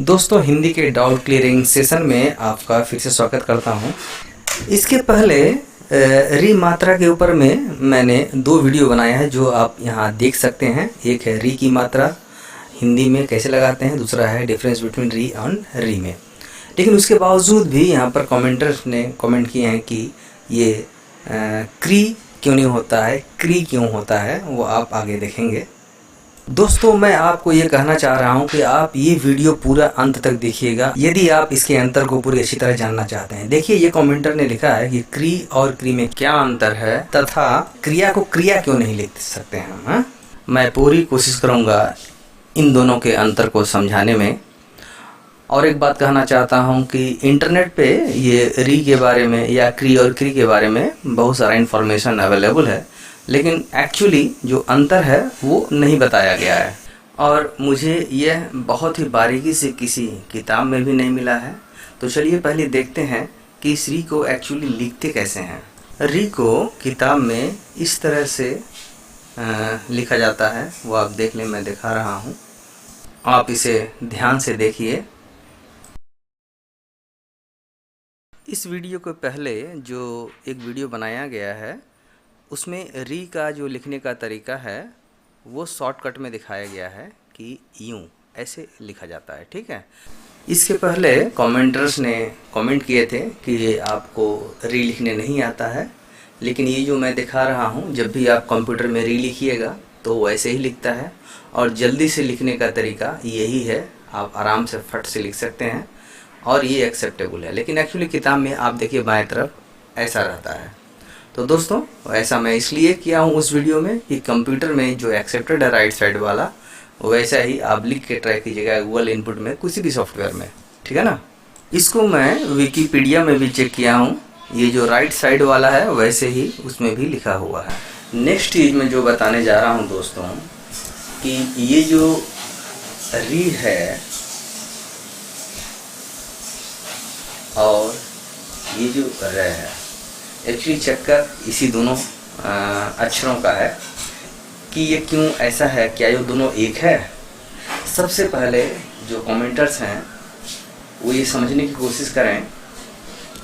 दोस्तों, हिंदी के doubt clearing session में आपका फिर से स्वागत करता हूं। इसके पहले री मात्रा के ऊपर में मैंने 2 वीडियो बनाया है जो आप यहां देख सकते हैं। एक है री की मात्रा हिंदी में कैसे लगाते हैं, दूसरा है डिफरेंस बिटवीन री एंड री में। लेकिन उसके बावजूद भी यहां पर कमेंटर्स ने कमेंट किए हैं कि ये क्री क्यों नहीं होता है, क्री क्यों होता है, वो आप आगे देखेंगे। दोस्तों, मैं आपको ये कहना चाह रहा हूँ कि आप ये वीडियो पूरा अंत तक देखिएगा यदि आप इसके अंतर को पूरी अच्छी तरह जानना चाहते हैं। देखिए, ये कमेंटर ने लिखा है कि क्री और क्री में क्या अंतर है तथा क्रिया को क्रिया क्यों नहीं लिख सकते हैं हम। मैं पूरी कोशिश करूँगा इन दोनों के अंतर को समझाने में। और एक बात कहना चाहता हूँ कि इंटरनेट पे ये री के बारे में या क्री और क्री के बारे में बहुत सारा इन्फॉर्मेशन अवेलेबल है, लेकिन एक्चुअली जो अंतर है वो नहीं बताया गया है और मुझे यह बहुत ही बारीकी से किसी किताब में भी नहीं मिला है। तो चलिए पहले देखते हैं कि इस री को एक्चुअली लिखते कैसे हैं। री को किताब में इस तरह से लिखा जाता है, वो आप देख लें, मैं दिखा रहा हूँ, आप इसे ध्यान से देखिए। इस वीडियो के पहले जो एक वीडियो बनाया गया है उसमें री का जो लिखने का तरीका है वो शॉर्टकट में दिखाया गया है कि यूं ऐसे लिखा जाता है, ठीक है। इसके पहले कमेंटर्स ने कमेंट किए थे कि आपको री लिखने नहीं आता है, लेकिन ये जो मैं दिखा रहा हूँ, जब भी आप कंप्यूटर में री लिखिएगा तो वैसे ही लिखता है और जल्दी से लिखने का तरीका यही है। आप आराम से फट से लिख सकते हैं और ये एक्सेप्टेबल है। लेकिन एक्चुअली किताब में आप देखिए बाएं तरफ ऐसा रहता है। तो दोस्तों, ऐसा मैं इसलिए किया हूँ उस वीडियो में कि कंप्यूटर में जो एक्सेप्टेड है राइट साइड वाला, वैसा ही आप लिख के ट्राई कीजिएगा गूगल इनपुट में, किसी भी सॉफ्टवेयर में, ठीक है ना। इसको मैं विकिपीडिया में भी चेक किया हूँ, ये जो राइट साइड वाला है वैसे ही उसमें भी लिखा हुआ है। नेक्स्ट चीज़ मैं जो बताने जा रहा हूँ दोस्तों, कि ये जो री है और ये जो र है, एक्चुअली चक्कर इसी दोनों अक्षरों का है कि ये क्यों ऐसा है, क्या ये दोनों एक है। सबसे पहले जो कमेंटर्स हैं वो ये समझने की कोशिश करें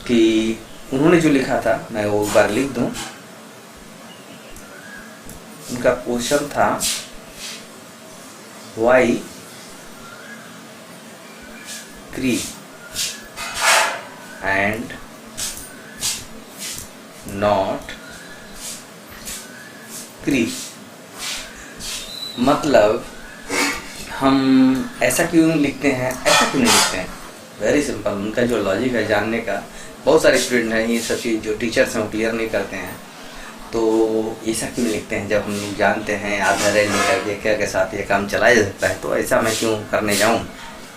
कि उन्होंने जो लिखा था, मैं वो एक बार लिख दूं। उनका क्वेश्चन था वाई क्री एंड नॉट क्री, मतलब हम ऐसा क्यों लिखते हैं, ऐसा क्यों नहीं लिखते हैं। वेरी सिंपल, उनका जो लॉजिक है जानने का। बहुत सारे स्टूडेंट हैं, ये सब चीज़ जो टीचर्स हैं वो क्लियर नहीं करते हैं। तो ऐसा क्यों लिखते हैं जब हम जानते हैं आधार है निकल के क्या के साथ ये काम चलाया जा सकता है, तो ऐसा मैं क्यों करने जाऊँ,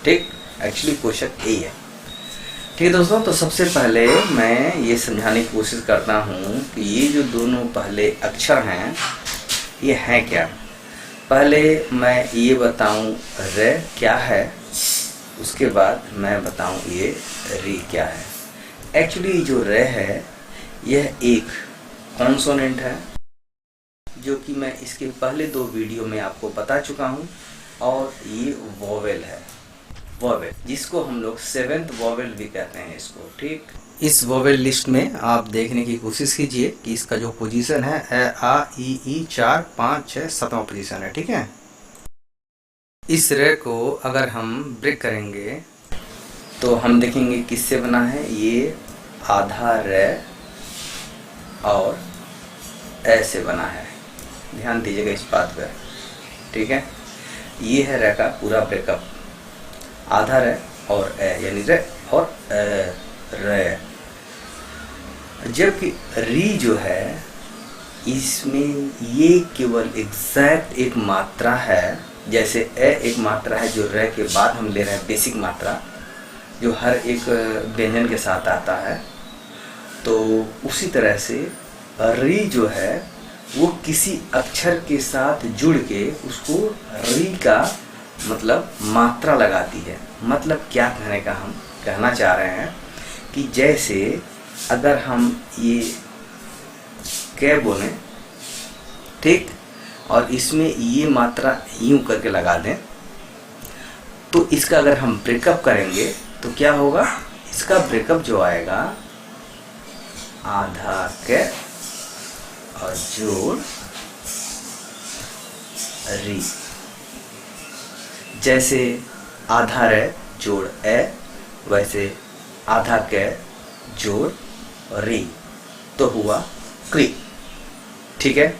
ठीक। एक्चुअली क्वेश्चन यही है, ठीक है दोस्तों। तो सबसे पहले मैं ये समझाने की कोशिश करता हूँ कि ये जो दोनों पहले अक्षर हैं ये हैं क्या। पहले मैं ये बताऊँ रे क्या है, उसके बाद मैं बताऊँ ये री क्या है। एक्चुअली जो रे है यह एक कॉन्सोनेंट है जो कि मैं इसके पहले 2 वीडियो में आपको बता चुका हूँ, और ये वोवेल है, वोवेल, जिसको हम लोग 7th वोवेल भी कहते हैं इसको, ठीक। इस वोवेल लिस्ट में आप देखने की कोशिश कीजिए कि इसका जो पोजीशन है ए आ ई 4 5 6 7वां पोजीशन है, ठीक है। इस रे को अगर हम ब्रेक करेंगे तो हम देखेंगे किससे बना है। ये आधा रे और ए से बना है, ध्यान दीजिएगा इस बात पर, ठीक है। ये है रे का पूरा ब्रेकअप, आधा रे और ए, यानी रे और रे। जबकि री जो है इसमें ये केवल एग्जैक्ट एक मात्रा है, जैसे ए एक मात्रा है जो रे के बाद हम ले रहे हैं, बेसिक मात्रा जो हर एक व्यंजन के साथ आता है। तो उसी तरह से री जो है वो किसी अक्षर के साथ जुड़ के उसको री का मतलब मात्रा लगाती है। मतलब क्या कहने का हम कहना चाह रहे हैं कि जैसे अगर हम ये कै बोलें, ठीक, और इसमें ये मात्रा यूं करके लगा दें तो इसका अगर हम ब्रेकअप करेंगे तो क्या होगा, इसका ब्रेकअप जो आएगा आधा क और जोड़ री। जैसे आधा रे जोड़ ए, वैसे आधा क जोड़ री तो हुआ क्री। ठीक है।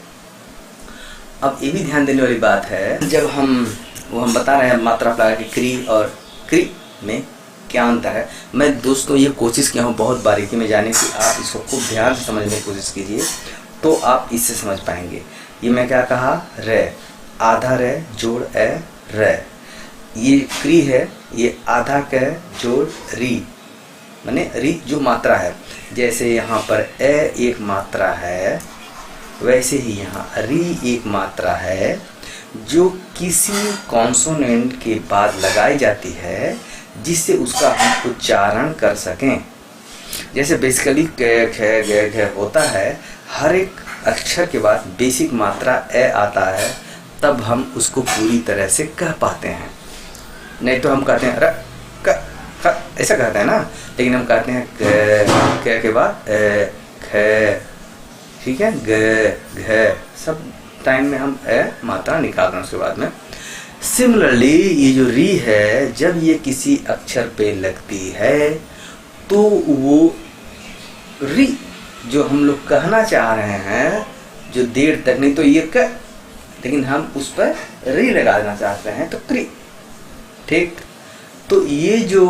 अब ये भी ध्यान देने वाली बात है, जब हम बता रहे हैं मात्रा लगा के क्री और क्री में क्या अंतर है। मैं दोस्तों ये कोशिश किया हूँ बहुत बारीकी में जाने की, आप इसको खूब ध्यान से समझने की कोशिश कीजिए तो आप इससे समझ पाएंगे। ये मैं क्या कहा, रे, आधा रे जोड़ ए रे। ये क्री है, ये आधा क जोड़ री, माने री जो मात्रा है। जैसे यहाँ पर ए एक मात्रा है, वैसे ही यहाँ री एक मात्रा है जो किसी कॉन्सोनेंट के बाद लगाई जाती है जिससे उसका हम उच्चारण कर सकें। जैसे बेसिकली क ख ग घ होता है, हर एक अक्षर के बाद बेसिक मात्रा ए आता है, तब हम उसको पूरी तरह से कह पाते हैं। नहीं तो हम कहते हैं र क ख, ऐसा कहते हैं ना, लेकिन हम कहते हैं क के बाद ख, ठीक है, ग घ, सब टाइम में हम ए मात्रा निकाल रहे हैं उसके बाद में। सिमिलरली ये जो री है, जब ये किसी अक्षर पे लगती है तो वो री जो हम लोग कहना चाह रहे हैं, जो देर तक, नहीं तो ये क, लेकिन हम उस पर री लगा देना चाहते हैं तो क्री। ठीक, तो ये जो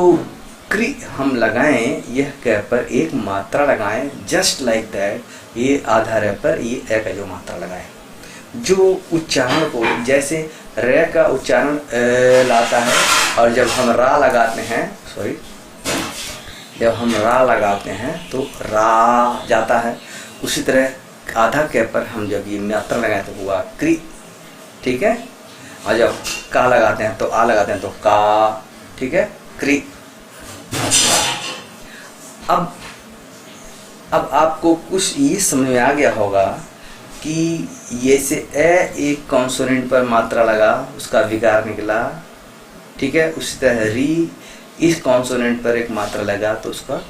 क्री हम लगाएं, यह क पर एक मात्रा लगाएं, जस्ट लाइक दैट। ये आधा रे पर ये ए का जो मात्रा लगाएं, जो उच्चारण को, जैसे रे का उच्चारण लाता है और जब हम रा लगाते हैं, सॉरी, जब हम रा लगाते हैं तो रा जाता है। उसी तरह आधा क पर हम जब ये मात्रा लगाएं तो हुआ क्री। ठीक है। और जब का लगाते हैं तो आ लगाते हैं तो का। ठीक है, क्री। अब आपको कुछ ये समझ में आ गया होगा कि ये से ए एक कॉन्सोनेंट पर मात्रा लगा, उसका विकार निकला। ठीक है, उसी तरह री इस कॉन्सोनेंट पर एक मात्रा लगा तो उसका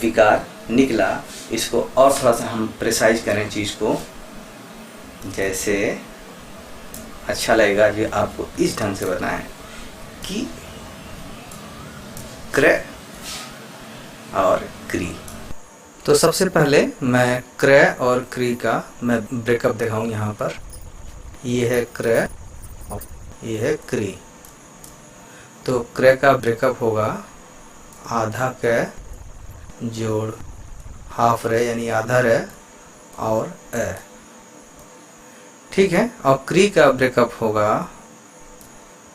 विकार निकला। इसको और थोड़ा सा हम प्रिसाइज करें चीज़ को, जैसे अच्छा लगेगा जो आपको इस ढंग से बताएं कि क्र और क्री। तो सबसे पहले मैं क्र और क्री का मैं ब्रेकअप दिखाऊं। यहाँ पर ये है क्र और ये है क्री। तो क्र का ब्रेकअप होगा आधा क जोड़ हाफ रे, यानी आधा रे और ए। ठीक है। और क्री का ब्रेकअप होगा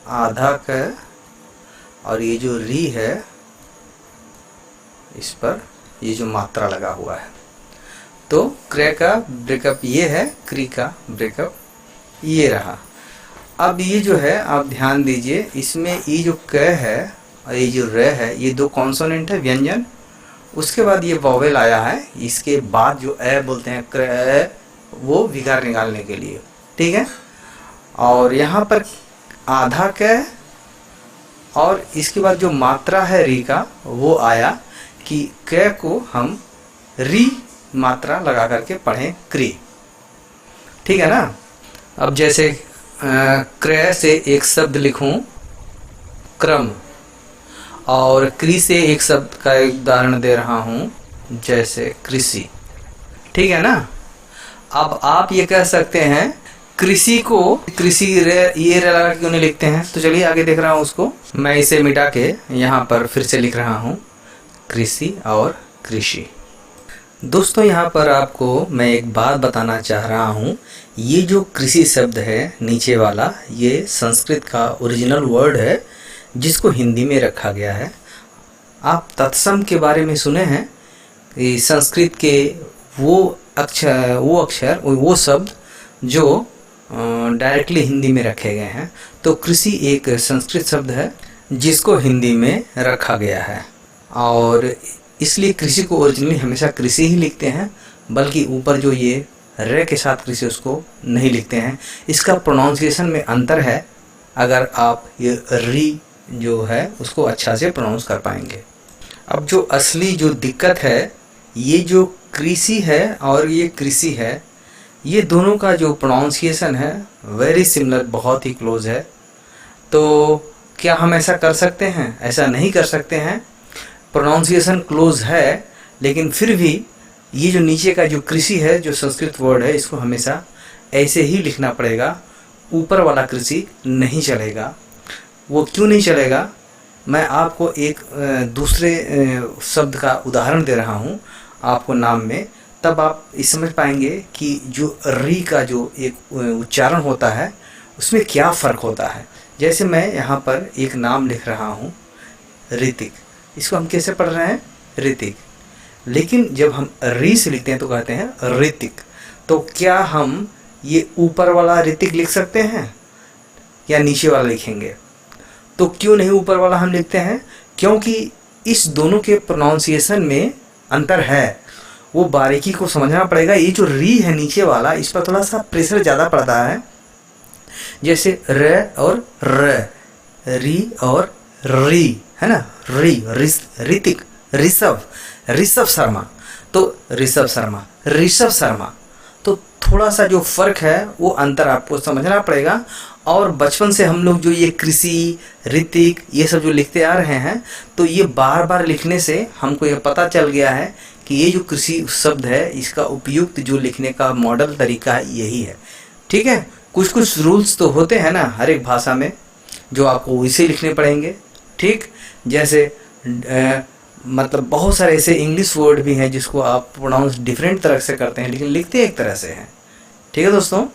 आधा क और ये जो री है इस पर ये जो मात्रा लगा हुआ है। तो क्र का ब्रेकअप ये है, क्री का ब्रेकअप ये रहा। अब ये जो है आप ध्यान दीजिए, इसमें ये जो क है और ये जो र है, ये दो कॉन्सोनेंट है व्यंजन। उसके बाद ये वॉवेल आया है, इसके बाद जो ए बोलते हैं क्र, वो विकार निकालने के लिए। ठीक है। और यहाँ पर आधा क और इसके बाद जो मात्रा है री का, वो आया कि क को हम री मात्रा लगा करके पढ़ें क्री। ठीक है ना। अब जैसे क्र से एक शब्द लिखूं क्रम, और क्री से एक शब्द का एक उदाहरण दे रहा हूं, जैसे कृषि। ठीक है ना। अब आप ये कह सकते हैं कृषि को कृषि ये लगा क्यों नहीं लिखते हैं। तो चलिए आगे देख रहा हूँ उसको। मैं इसे मिटा के यहाँ पर फिर से लिख रहा हूँ कृषि और कृषि। दोस्तों यहाँ पर आपको मैं एक बात बताना चाह रहा हूँ। ये जो कृषि शब्द है नीचे वाला, ये संस्कृत का ओरिजिनल वर्ड है जिसको हिंदी में रखा गया है। आप तत्सम के बारे में सुने हैं, संस्कृत के वो अक्षर वो शब्द जो डायरेक्टली हिंदी में रखे गए हैं। तो कृषि एक संस्कृत शब्द है जिसको हिंदी में रखा गया है, और इसलिए कृषि को ओरिजिनली हमेशा कृषि ही लिखते हैं, बल्कि ऊपर जो ये रे के साथ कृषि उसको नहीं लिखते हैं। इसका प्रोनाउंसिएशन में अंतर है। अगर आप ये री जो है उसको अच्छा से प्रोनाउंस कर पाएंगे। अब जो असली जो दिक्कत है, ये जो कृषि है और ये कृषि है, ये दोनों का जो प्रोनाउंसिएशन है वेरी सिमिलर, बहुत ही क्लोज है। तो क्या हम ऐसा कर सकते हैं? ऐसा नहीं कर सकते हैं। प्रोनाउंसिएशन क्लोज है, लेकिन फिर भी ये जो नीचे का जो कृषि है, जो संस्कृत वर्ड है, इसको हमेशा ऐसे ही लिखना पड़ेगा। ऊपर वाला कृषि नहीं चलेगा। वो क्यों नहीं चलेगा? मैं आपको एक दूसरे शब्द का उदाहरण दे रहा हूँ आपको नाम में, तब आप इस समझ पाएंगे कि जो री का जो एक उच्चारण होता है उसमें क्या फ़र्क होता है। जैसे मैं यहाँ पर एक नाम लिख रहा हूँ ऋतिक, इसको हम कैसे पढ़ रहे हैं? ऋतिक। लेकिन जब हम री से लिखते हैं तो कहते हैं ऋतिक। तो क्या हम ये ऊपर वाला ऋतिक लिख सकते हैं या नीचे वाला लिखेंगे? तो क्यों नहीं ऊपर वाला हम लिखते हैं? क्योंकि इस दोनों के प्रोनाउंसिएशन में अंतर है, वो बारीकी को समझना पड़ेगा। ये जो री है नीचे वाला, इस पर थोड़ा सा प्रेशर ज़्यादा पड़ता है। जैसे र और र, री और री, है ना? री, ऋतिक, ऋषभ, ऋषभ शर्मा। तो ऋषभ शर्मा, ऋषभ शर्मा। तो थोड़ा सा जो फर्क है वो अंतर आपको समझना पड़ेगा। और बचपन से हम लोग जो ये कृषि, ऋतिक, ये सब जो लिखते आ रहे हैं, तो ये बार बार लिखने से हमको ये पता चल गया है कि ये जो कृषि शब्द है, इसका उपयुक्त जो लिखने का मॉडल तरीका यही है। ठीक है? कुछ कुछ रूल्स तो होते हैं ना हर एक भाषा में, जो आपको वैसे लिखने पड़ेंगे। ठीक? जैसे मतलब बहुत सारे ऐसे इंग्लिश वर्ड भी हैं जिसको आप प्रोनाउंस डिफरेंट तरह से करते हैं, लेकिन लिखते एक तरह से हैं। ठीक है दोस्तों?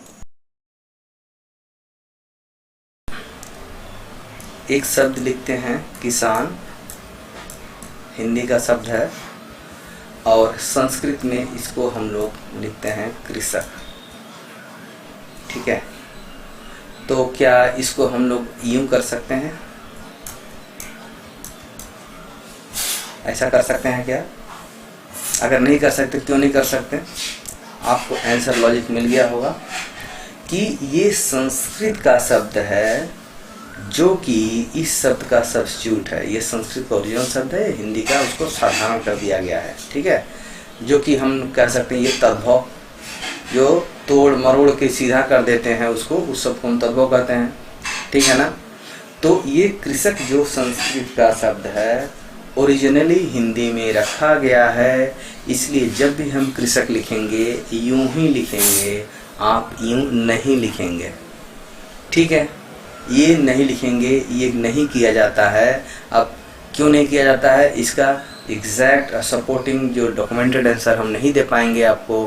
एक शब्द लिखते हैं किसान, हिंदी का शब्द है, और संस्कृत में इसको हम लोग लिखते हैं कृषक। ठीक है? तो क्या इसको हम लोग यूं कर सकते हैं? ऐसा कर सकते हैं क्या? अगर नहीं कर सकते, क्यों नहीं कर सकते? आपको आंसर लॉजिक मिल गया होगा कि ये संस्कृत का शब्द है, जो कि इस शब्द का सब्स्टिट्यूट है। ये संस्कृत का ओरिजिनल शब्द है, हिंदी का उसको साधारण कर दिया गया है। ठीक है? जो कि हम कह सकते हैं ये तद्भव, जो तोड़ मरोड़ के सीधा कर देते हैं उसको, उस शब्द को हम तद्भव कहते हैं। ठीक है ना? तो ये कृषक जो संस्कृत का शब्द है, ओरिजिनली हिंदी में रखा गया है। इसलिए जब भी हम कृषक लिखेंगे यूं ही लिखेंगे, आप यूं नहीं लिखेंगे। ठीक है? ये नहीं लिखेंगे, ये नहीं किया जाता है। अब क्यों नहीं किया जाता है? इसका एग्जैक्ट सपोर्टिंग जो डॉक्यूमेंटेड आंसर हम नहीं दे पाएंगे आपको,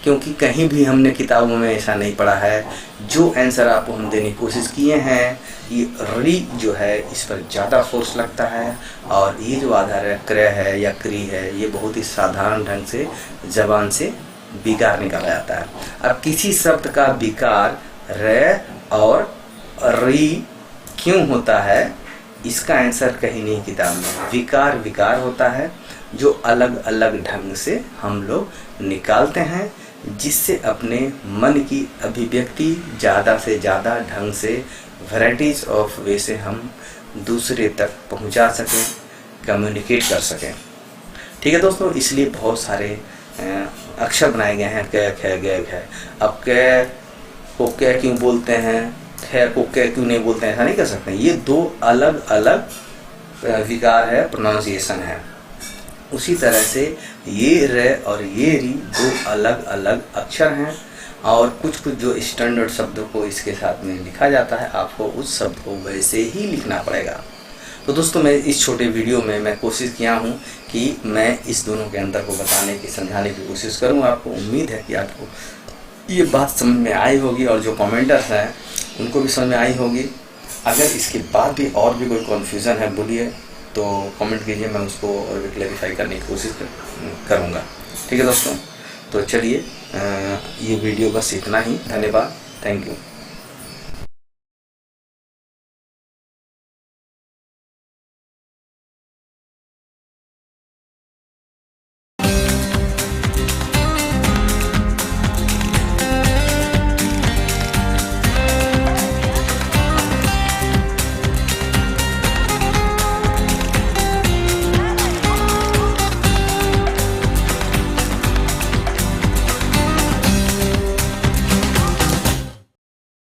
क्योंकि कहीं भी हमने किताबों में ऐसा नहीं पढ़ा है। जो आंसर आपको हम देने की कोशिश किए हैं, ये री जो है इस पर ज़्यादा फोर्स लगता है, और ये जो आधार है क्रय है या क्री है, ये बहुत ही साधारण ढंग से जबान से विकार निकाला जाता है। अब किसी शब्द का विकार र और री क्यों होता है, इसका आंसर कहीं नहीं किताब में। विकार विकार होता है जो अलग अलग ढंग से हम लोग निकालते हैं, जिससे अपने मन की अभिव्यक्ति ज़्यादा से ज़्यादा ढंग से, वैराइटीज़ ऑफ वे से हम दूसरे तक पहुंचा सकें, कम्युनिकेट कर सकें। ठीक है दोस्तों? इसलिए बहुत सारे अक्षर बनाए गए हैं, क ख ग घ। अब क को क क्यों बोलते हैं, ख को क क्यों नहीं बोलते हैं, ऐसा नहीं कर सकते। ये दो अलग अलग विकार है, प्रोनाउंसिएशन है। उसी तरह से ये र और ये री दो अलग अलग अक्षर हैं, और कुछ कुछ जो स्टैंडर्ड शब्दों को इसके साथ में लिखा जाता है, आपको उस शब्द को वैसे ही लिखना पड़ेगा। तो दोस्तों, मैं इस छोटे वीडियो में मैं कोशिश किया हूँ कि मैं इस दोनों के अंतर को बताने की, समझाने की कोशिश करूँ। आपको उम्मीद है कि आपको ये बात समझ में आई होगी, और जो कमेंटर्स हैं उनको भी समझ में आई होगी। अगर इसके बाद भी और भी कोई कन्फ्यूज़न है, बोलिए, तो कमेंट कीजिए, मैं उसको और भी क्लैरिफाई करने की कोशिश करूँगा। ठीक है दोस्तों? तो चलिए, ये वीडियो बस इतना ही। धन्यवाद। Thank you.